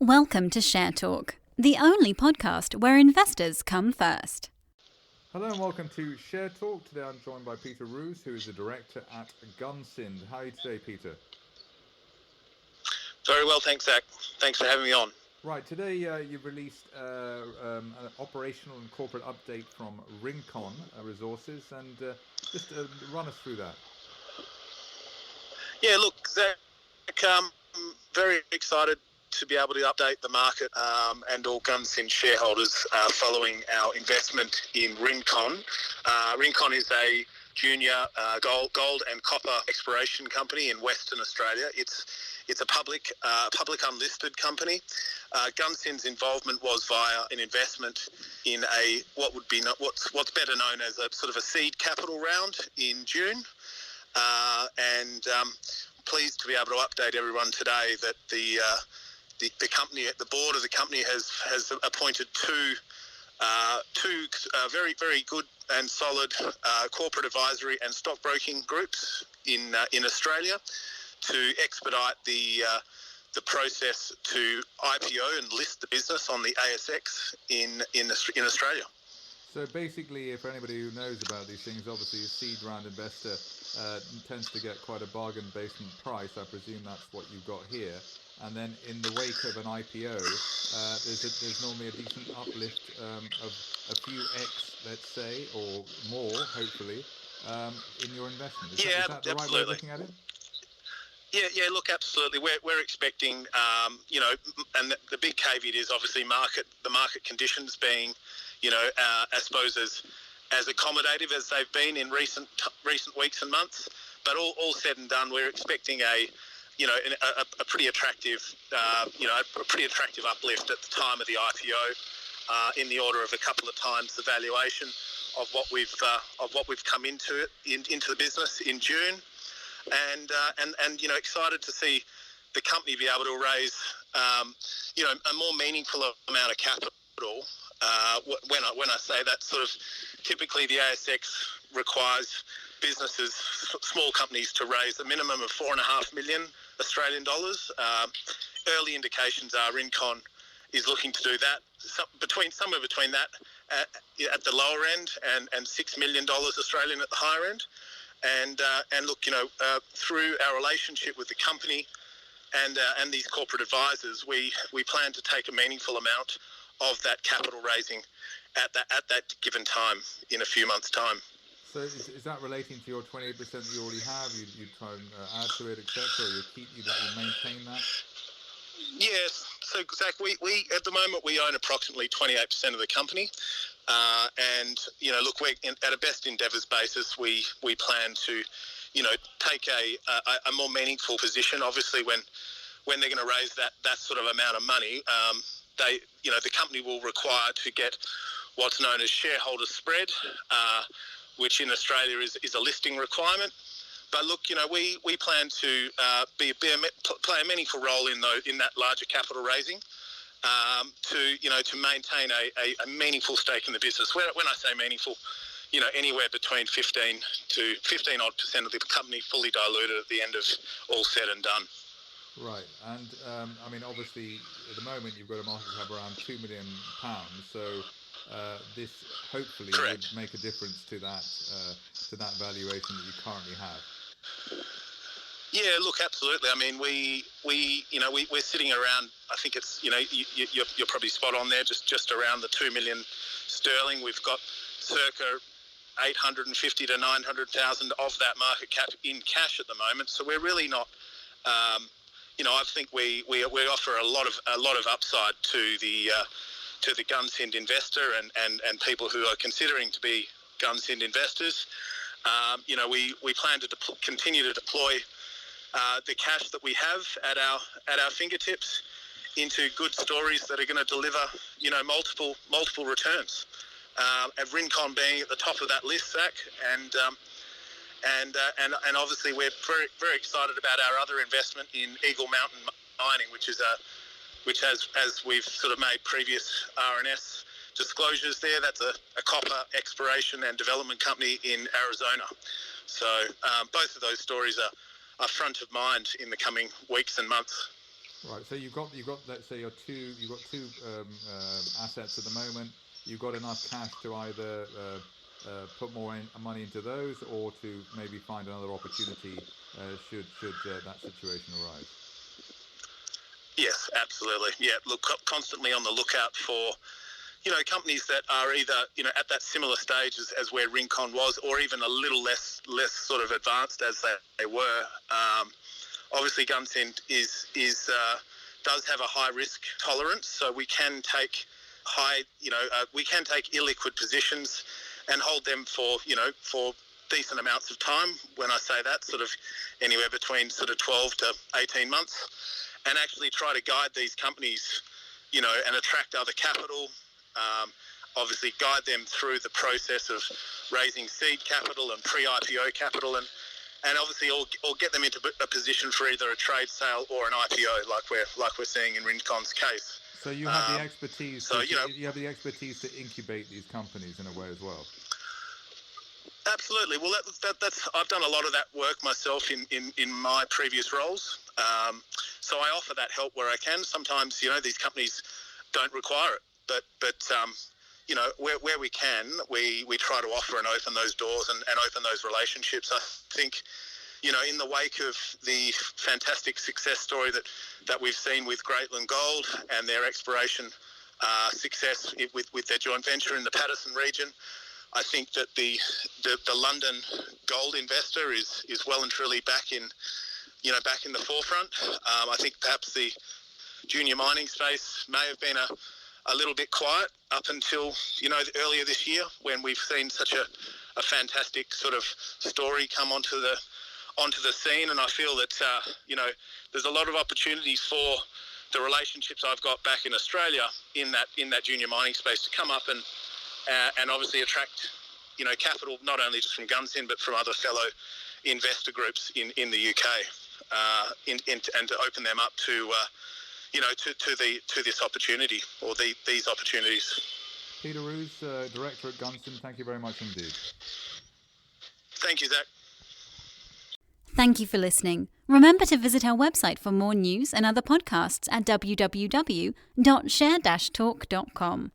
Welcome to Share Talk, the only podcast where investors come first. Hello and welcome to Share Talk. Today I'm joined by Peter Ruse, who is the director at Gunsynd. How are you today, Peter? Very well, thanks, Zach. Thanks for having me on. Right, today you've released an operational and corporate update from Rincon Resources, and just run us through that. Yeah, look, Zach, I'm very excited to be able to update the market and all Gunsynds shareholders following our investment in Rincon. Rincon is a junior gold and copper exploration company in Western Australia. It's a public unlisted company. Gunsynds' involvement was via an investment in what's better known as a sort of a seed capital round in June, and pleased to be able to update everyone today that the company, the board of the company has appointed two very, very good and solid corporate advisory and stockbroking groups in Australia to expedite the process to IPO and list the business on the ASX in Australia. So basically, for anybody who knows about these things, obviously a seed round investor tends to get quite a bargain basement price. I presume that's what you've got here. And then in the wake of an IPO, there's normally a decent uplift of a few X, let's say, or more, hopefully, in your investment. Is that the right way of looking at it? Yeah. Look, absolutely. We're expecting, and the big caveat is obviously the market conditions being, I suppose as accommodative as they've been in recent weeks and months. But all said and done, we're expecting a pretty attractive, a pretty attractive uplift at the time of the IPO, in the order of a couple of times the valuation of what we've come into the business in June, and excited to see the company be able to raise, a more meaningful amount of capital. When I say that, sort of typically the ASX requires businesses, small companies, to raise a minimum of 4.5 million Australian dollars. Early indications are Rincon is looking to do that, somewhere between that at the lower end and $6 million Australian at the higher end. And look, through our relationship with the company and these corporate advisors, we plan to take a meaningful amount of that capital raising at that given time in a few months' time. So is that relating to your 28% that you already have? You try and add to it, etc., or you maintain that? Yes. So Zach, we at the moment we own approximately 28% of the company, and look, we're at a best endeavours basis. We plan to, take a more meaningful position. Obviously, when they're going to raise that sort of amount of money, the company will require to get what's known as shareholder spread, which in Australia is a listing requirement. But look, we plan to play a meaningful role in that larger capital raising, to maintain a meaningful stake in the business. When I say meaningful, anywhere between 15% of the company fully diluted at the end of all said and done. Right, and obviously at the moment you've got a market cap around £2 million, so this hopefully Correct. Would make a difference to that valuation that you currently have. Yeah, look, absolutely. I mean, we're sitting around. I think it's you're probably spot on there, just around the 2 million sterling. We've got circa 850 to 900,000 of that market cap in cash at the moment. So we're really not. I think we offer a lot of upside to the Gunsynd investor and people who are considering to be Gunsynd investors. We plan to continue to deploy the cash that we have at our fingertips into good stories that are going to deliver multiple returns. And Rincon being at the top of that list, Zach, and obviously we're very, very excited about our other investment in Eagle Mountain Mining, which has, as we've sort of made previous RNS disclosures there, that's a copper exploration and development company in Arizona. So both of those stories are front of mind in the coming weeks and months. Right. So you've got let's say you've got two assets at the moment. You've got enough cash to either put more money into those, or to maybe find another opportunity should that situation arise. Yes, absolutely. Yeah, look, constantly on the lookout for, companies that are either, at that similar stage as where Rincon was, or even a little less sort of advanced as they were. Obviously, Gunsynd does have a high risk tolerance, so we can take we can take illiquid positions and hold them for decent amounts of time. When I say that, sort of anywhere between sort of 12 to 18 months, and actually try to guide these companies, and attract other capital. Obviously, guide them through the process of raising seed capital and pre-IPO capital, and obviously, or get them into a position for either a trade sale or an IPO, like we're seeing in Rincon's case. So you have the expertise. You have the expertise to incubate these companies in a way as well. Absolutely. Well, that's I've done a lot of that work myself in my previous roles. So I offer that help where I can. Sometimes, these companies don't require it, but where we can, we try to offer and open those doors and open those relationships. I think, in the wake of the fantastic success story that we've seen with Greatland Gold and their exploration success with their joint venture in the Patterson region, I think that the London gold investor is well and truly back in the forefront. I think perhaps the junior mining space may have been a little bit quiet up until earlier this year, when we've seen such a fantastic sort of story come onto the scene. And I feel that there's a lot of opportunity for the relationships I've got back in Australia in that junior mining space to come up and obviously attract capital, not only just from Gunsynd but from other fellow investor groups in the UK, and to open them up to this opportunity, or these opportunities. Peter Ruse, Director at Gunsynds, thank you very much indeed. Thank you, Zach. Thank you for listening. Remember to visit our website for more news and other podcasts at www.share-talk.com.